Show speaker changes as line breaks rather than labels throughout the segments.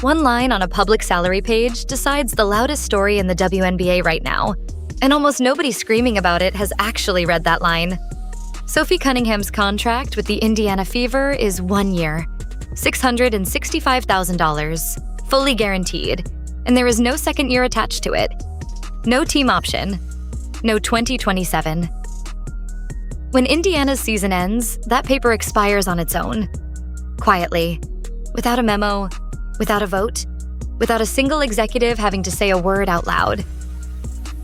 One line on a public salary page decides the loudest story in the WNBA right now, and almost nobody screaming about it has actually read that line. Sophie Cunningham's contract with the Indiana Fever is 1 year, $665,000, fully guaranteed, and there is no second year attached to it. No team option. No 2027. When Indiana's season ends, that paper expires on its own. Quietly. Without a memo, without a vote, without a single executive having to say a word out loud.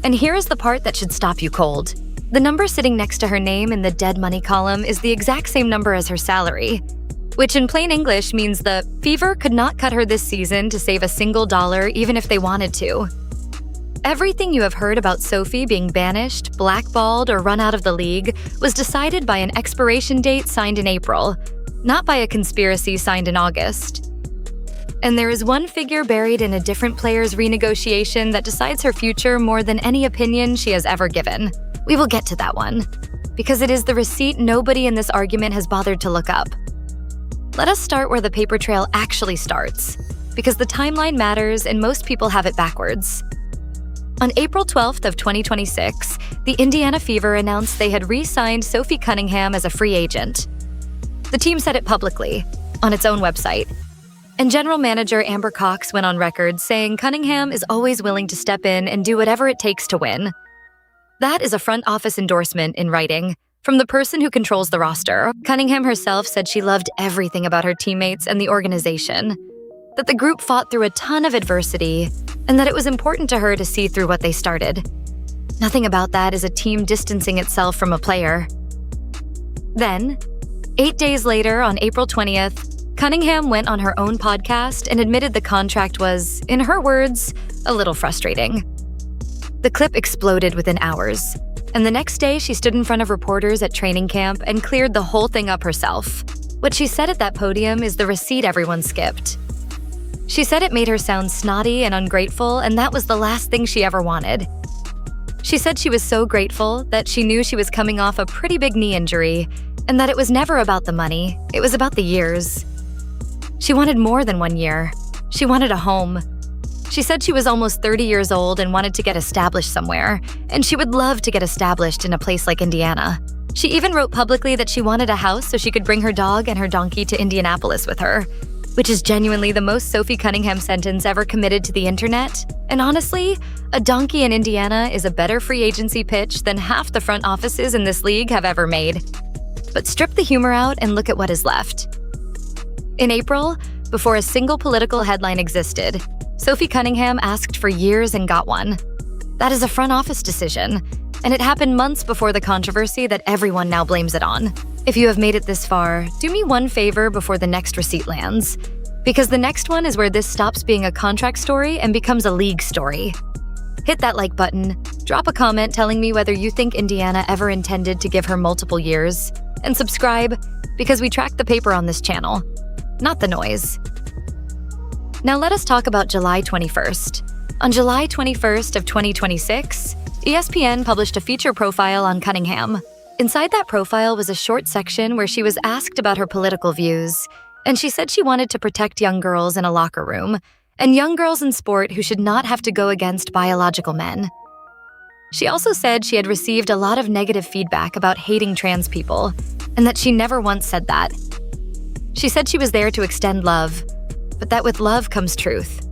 And here is the part that should stop you cold. The number sitting next to her name in the dead money column is the exact same number as her salary, which in plain English means the Fever could not cut her this season to save a single dollar even if they wanted to. Everything you have heard about Sophie being banished, blackballed, or run out of the league was decided by an expiration date signed in April, not by a conspiracy signed in August. And there is one figure buried in a different player's renegotiation that decides her future more than any opinion she has ever given. We will get to that one, because it is the receipt nobody in this argument has bothered to look up. Let us start where the paper trail actually starts, because the timeline matters and most people have it backwards. On April 12th of 2026, the Indiana Fever announced they had re-signed Sophie Cunningham as a free agent. The team said it publicly, on its own website. And General Manager Amber Cox went on record saying Cunningham is always willing to step in and do whatever it takes to win. That is a front office endorsement in writing from the person who controls the roster. Cunningham herself said she loved everything about her teammates and the organization, that the group fought through a ton of adversity, and that it was important to her to see through what they started. Nothing about that is a team distancing itself from a player. Then, 8 days later, on April 20th, Cunningham went on her own podcast and admitted the contract was, in her words, a little frustrating. The clip exploded within hours, and the next day she stood in front of reporters at training camp and cleared the whole thing up herself. What she said at that podium is the receipt everyone skipped. She said it made her sound snotty and ungrateful, and that was the last thing she ever wanted. She said she was so grateful that she knew she was coming off a pretty big knee injury, and that it was never about the money, it was about the years. She wanted more than 1 year. She wanted a home. She said she was almost 30 years old and wanted to get established somewhere, and she would love to get established in a place like Indiana. She even wrote publicly that she wanted a house so she could bring her dog and her donkey to Indianapolis with her, which is genuinely the most Sophie Cunningham sentence ever committed to the internet. And honestly, a donkey in Indiana is a better free agency pitch than half the front offices in this league have ever made. But strip the humor out and look at what is left. In April, before a single political headline existed, Sophie Cunningham asked for years and got one. That is a front office decision, and it happened months before the controversy that everyone now blames it on. If you have made it this far, do me one favor before the next receipt lands, because the next one is where this stops being a contract story and becomes a league story. Hit that like button, drop a comment telling me whether you think Indiana ever intended to give her multiple years, and subscribe, because we track the paper on this channel, not the noise. Now let us talk about July 21st. On July 21st of 2026, ESPN published a feature profile on Cunningham. Inside that profile was a short section where she was asked about her political views, and she said she wanted to protect young girls in a locker room, and young girls in sport who should not have to go against biological men. She also said she had received a lot of negative feedback about hating trans people, and that she never once said that. She said she was there to extend love, but that with love comes truth.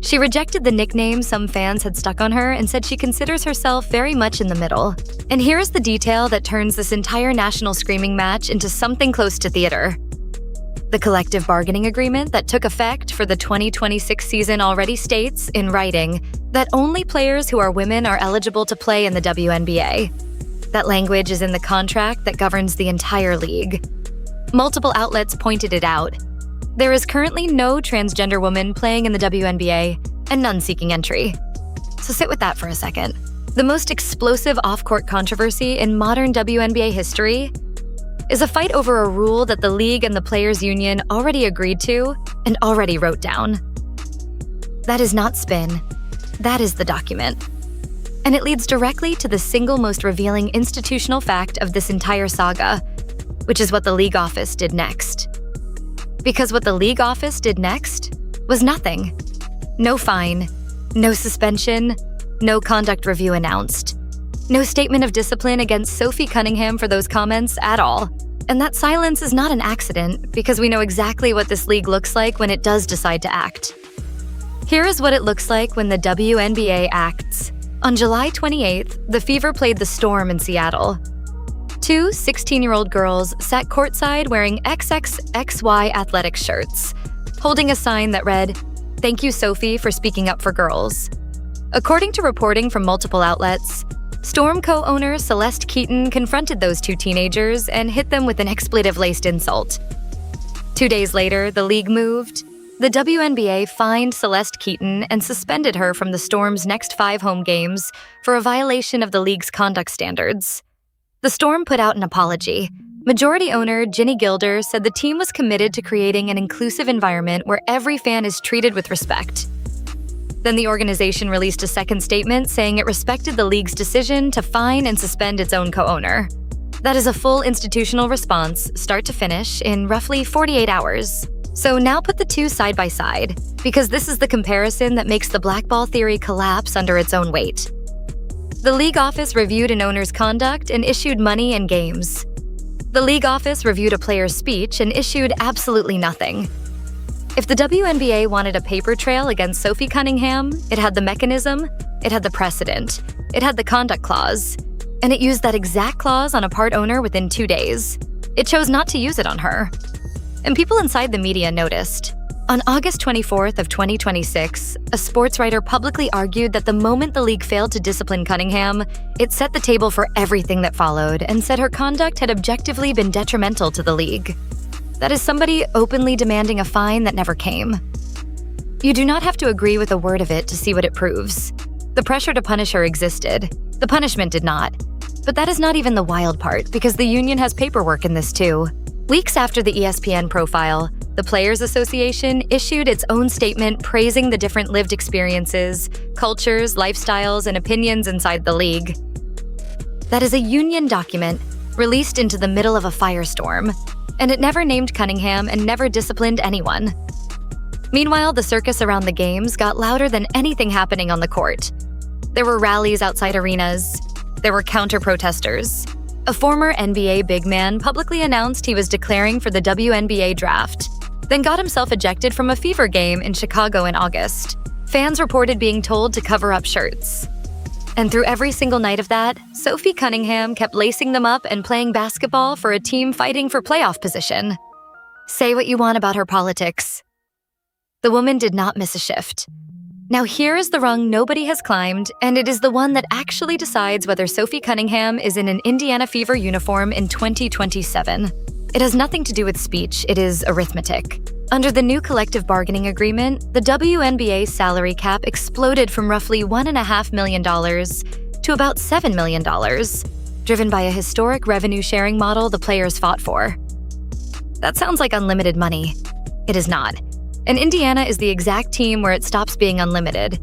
She rejected the nickname some fans had stuck on her and said she considers herself very much in the middle. And here's the detail that turns this entire national screaming match into something close to theater. The collective bargaining agreement that took effect for the 2026 season already states, in writing, that only players who are women are eligible to play in the WNBA. That language is in the contract that governs the entire league. Multiple outlets pointed it out. There is currently no transgender woman playing in the WNBA, and none seeking entry. So sit with that for a second. The most explosive off-court controversy in modern WNBA history is a fight over a rule that the league and the players' union already agreed to and already wrote down. That is not spin. That is the document. And it leads directly to the single most revealing institutional fact of this entire saga, which is what the league office did next. Because what the league office did next was nothing. No fine, no suspension, no conduct review announced. No statement of discipline against Sophie Cunningham for those comments at all. And that silence is not an accident, because we know exactly what this league looks like when it does decide to act. Here is what it looks like when the WNBA acts. On July 28th, the Fever played the Storm in Seattle. Two 16-year-old girls sat courtside wearing XXXY athletic shirts, holding a sign that read, "Thank you, Sophie, for speaking up for girls." According to reporting from multiple outlets, Storm co-owner Celeste Keaton confronted those two teenagers and hit them with an expletive-laced insult. 2 days later, the league moved. The WNBA fined Celeste Keaton and suspended her from the Storm's next 5 home games for a violation of the league's conduct standards. The Storm put out an apology. Majority owner Ginny Gilder said the team was committed to creating an inclusive environment where every fan is treated with respect. Then the organization released a second statement saying it respected the league's decision to fine and suspend its own co-owner. That is a full institutional response, start to finish, in roughly 48 hours. So now put the two side by side, because this is the comparison that makes the blackball theory collapse under its own weight. The league office reviewed an owner's conduct and issued money and games. The league office reviewed a player's speech and issued absolutely nothing. If the WNBA wanted a paper trail against Sophie Cunningham, it had the mechanism, it had the precedent, it had the conduct clause, and it used that exact clause on a part owner within 2 days. It chose not to use it on her. And people inside the media noticed. On August 24th of 2026, a sports writer publicly argued that the moment the league failed to discipline Cunningham, it set the table for everything that followed and said her conduct had objectively been detrimental to the league. That is somebody openly demanding a fine that never came. You do not have to agree with a word of it to see what it proves. The pressure to punish her existed. The punishment did not. But that is not even the wild part, because the union has paperwork in this too. Weeks after the ESPN profile, the Players Association issued its own statement praising the different lived experiences, cultures, lifestyles, and opinions inside the league. That is a union document released into the middle of a firestorm, and it never named Cunningham and never disciplined anyone. Meanwhile, the circus around the games got louder than anything happening on the court. There were rallies outside arenas. There were counter-protesters. A former NBA big man publicly announced he was declaring for the WNBA draft, then got himself ejected from a Fever game in Chicago in August. Fans reported being told to cover up shirts. And through every single night of that, Sophie Cunningham kept lacing them up and playing basketball for a team fighting for playoff position. Say what you want about her politics. The woman did not miss a shift. Now here is the rung nobody has climbed, and it is the one that actually decides whether Sophie Cunningham is in an Indiana Fever uniform in 2027. It has nothing to do with speech, it is arithmetic. Under the new collective bargaining agreement, the WNBA salary cap exploded from roughly $1.5 million to about $7 million, driven by a historic revenue-sharing model the players fought for. That sounds like unlimited money. It is not. And Indiana is the exact team where it stops being unlimited.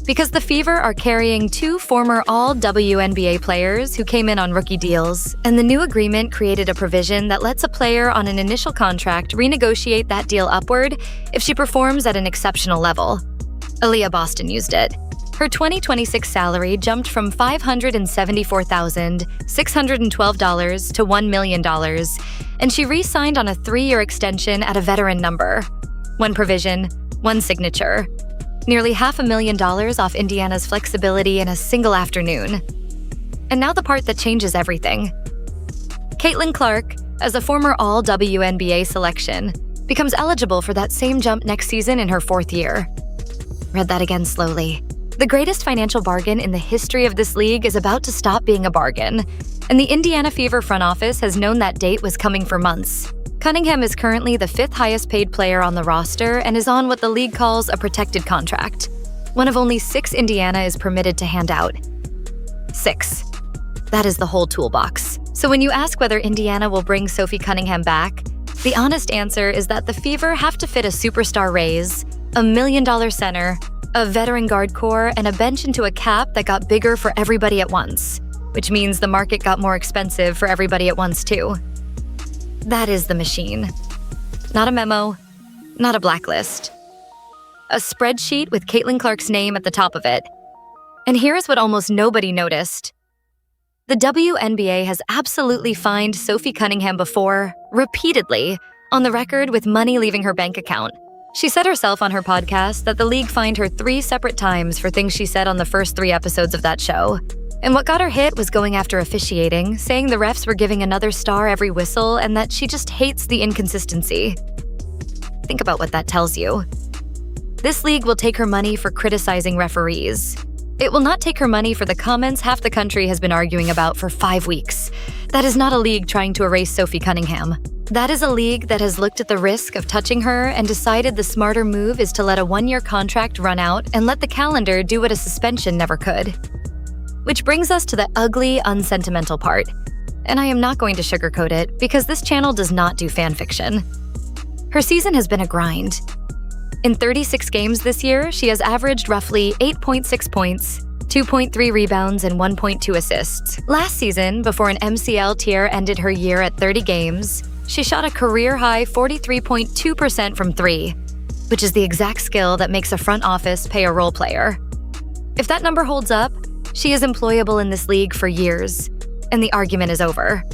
Because the Fever are carrying 2 former all-WNBA players who came in on rookie deals, and the new agreement created a provision that lets a player on an initial contract renegotiate that deal upward if she performs at an exceptional level. Aliyah Boston used it. Her 2026 salary jumped from $574,612 to $1 million, and she re-signed on a 3-year extension at a veteran number. 1 provision, 1 signature. Nearly $500,000 off Indiana's flexibility in a single afternoon. And now the part that changes everything. Caitlin Clark, as a former all-WNBA selection, becomes eligible for that same jump next season in her 4th year. Read that again slowly. The greatest financial bargain in the history of this league is about to stop being a bargain, and the Indiana Fever front office has known that date was coming for months. Cunningham is currently the 5th highest paid player on the roster and is on what the league calls a protected contract. One of only 6 Indiana is permitted to hand out. 6. That is the whole toolbox. So when you ask whether Indiana will bring Sophie Cunningham back, the honest answer is that the Fever have to fit a superstar raise, a $1 million center, a veteran guard core, and a bench into a cap that got bigger for everybody at once, which means the market got more expensive for everybody at once too. That is the machine. Not a memo, not a blacklist. a spreadsheet with Caitlin Clark's name at the top of it. And here's what almost nobody noticed. The WNBA has absolutely fined Sophie Cunningham before, repeatedly, on the record with money leaving her bank account. She said herself on her podcast that the league fined her 3 separate times for things she said on the first 3 episodes of that show. And what got her hit was going after officiating, saying the refs were giving another star every whistle and that she just hates the inconsistency. Think about what that tells you. This league will take her money for criticizing referees. It will not take her money for the comments half the country has been arguing about for 5 weeks. That is not a league trying to erase Sophie Cunningham. That is a league that has looked at the risk of touching her and decided the smarter move is to let a 1-year contract run out and let the calendar do what a suspension never could. Which brings us to the ugly, unsentimental part. And I am not going to sugarcoat it because this channel does not do fan fiction. Her season has been a grind. In 36 games this year, she has averaged roughly 8.6 points, 2.3 rebounds, and 1.2 assists. Last season, before an MCL tear ended her year at 30 games, she shot a career-high 43.2% from 3, which is the exact skill that makes a front office pay a role player. If that number holds up, she is employable in this league for years, and the argument is over.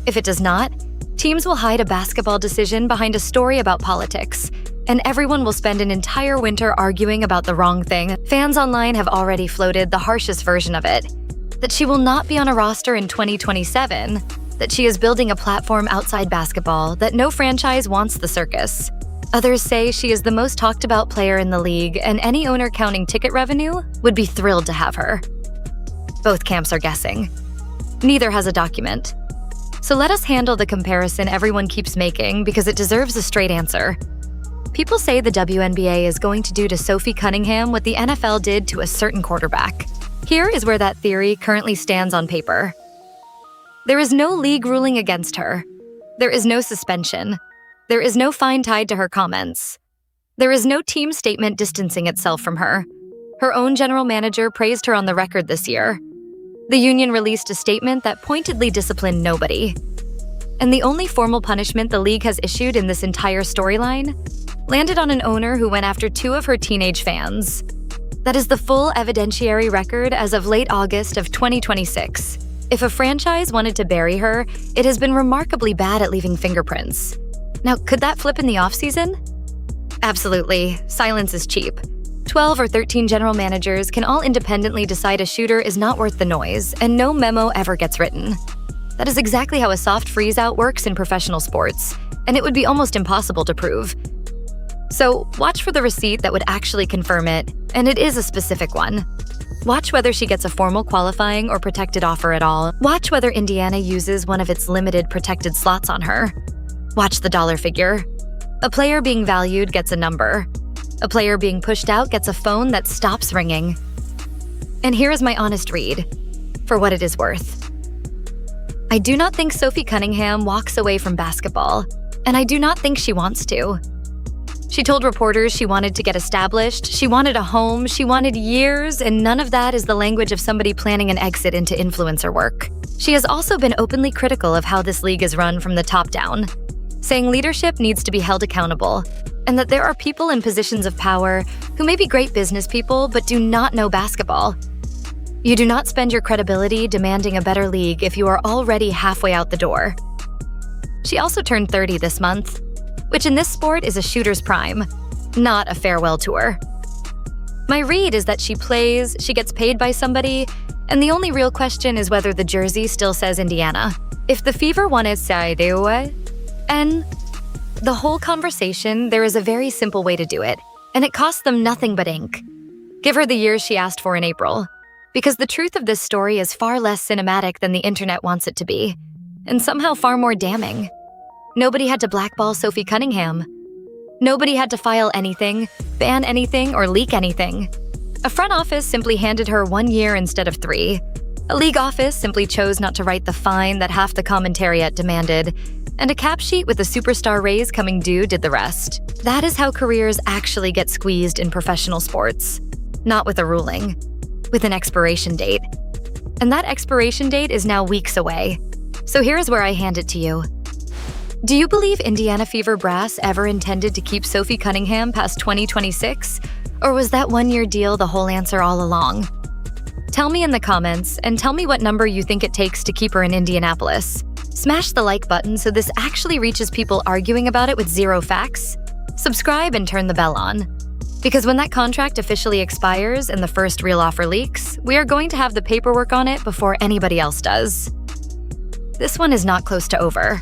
If it does not, teams will hide a basketball decision behind a story about politics, and everyone will spend an entire winter arguing about the wrong thing. Fans online have already floated the harshest version of it, that she will not be on a roster in 2027, that she is building a platform outside basketball, that no franchise wants the circus. Others say she is the most talked about player in the league, and any owner counting ticket revenue would be thrilled to have her. Both camps are guessing. Neither has a document. So let us handle the comparison everyone keeps making because it deserves a straight answer. People say the WNBA is going to do to Sophie Cunningham what the NFL did to a certain quarterback. Here is where that theory currently stands on paper. There is no league ruling against her. There is no suspension. There is no fine tied to her comments. There is no team statement distancing itself from her. Her own general manager praised her on the record this year. The union released a statement that pointedly disciplined nobody. And the only formal punishment the league has issued in this entire storyline landed on an owner who went after 2 of her teenage fans. That is the full evidentiary record as of late August of 2026. If a franchise wanted to bury her, it has been remarkably bad at leaving fingerprints. Now, could that flip in the offseason? Absolutely. Silence is cheap. 12 or 13 general managers can all independently decide a shooter is not worth the noise, and no memo ever gets written. That is exactly how a soft freeze-out works in professional sports, and it would be almost impossible to prove. So watch for the receipt that would actually confirm it, and it is a specific one. Watch whether she gets a formal qualifying or protected offer at all. Watch whether Indiana uses one of its limited protected slots on her. Watch the dollar figure. A player being valued gets a number. A player being pushed out gets a phone that stops ringing. And here is my honest read, for what it is worth. I do not think Sophie Cunningham walks away from basketball, and I do not think she wants to. She told reporters she wanted to get established, she wanted a home, she wanted years, and none of that is the language of somebody planning an exit into influencer work. She has also been openly critical of how this league is run from the top down, saying leadership needs to be held accountable, and that there are people in positions of power who may be great business people but do not know basketball. You do not spend your credibility demanding a better league if you are already halfway out the door. She also turned 30 this month, which in this sport is a shooter's prime, not a farewell tour. My read is that she plays, she gets paid by somebody, and the only real question is whether the jersey still says Indiana. If the Fever wanted Saidewa, and the whole conversation, there is a very simple way to do it, and it costs them nothing but ink. Give her the years she asked for in April, because the truth of this story is far less cinematic than the internet wants it to be, and somehow far more damning. Nobody had to blackball Sophie Cunningham. Nobody had to file anything, ban anything, or leak anything. A front office simply handed her 1 year instead of 3. A league office simply chose not to write the fine that half the commentariat demanded, and a cap sheet with a superstar raise coming due did the rest. That is how careers actually get squeezed in professional sports. Not with a ruling, with an expiration date. And that expiration date is now weeks away. So here's where I hand it to you. Do you believe Indiana Fever Brass ever intended to keep Sophie Cunningham past 2026? Or was that one-year deal the whole answer all along? Tell me in the comments, and tell me what number you think it takes to keep her in Indianapolis. Smash the like button so this actually reaches people arguing about it with zero facts. Subscribe and turn the bell on. Because when that contract officially expires and the first real offer leaks, we are going to have the paperwork on it before anybody else does. This one is not close to over.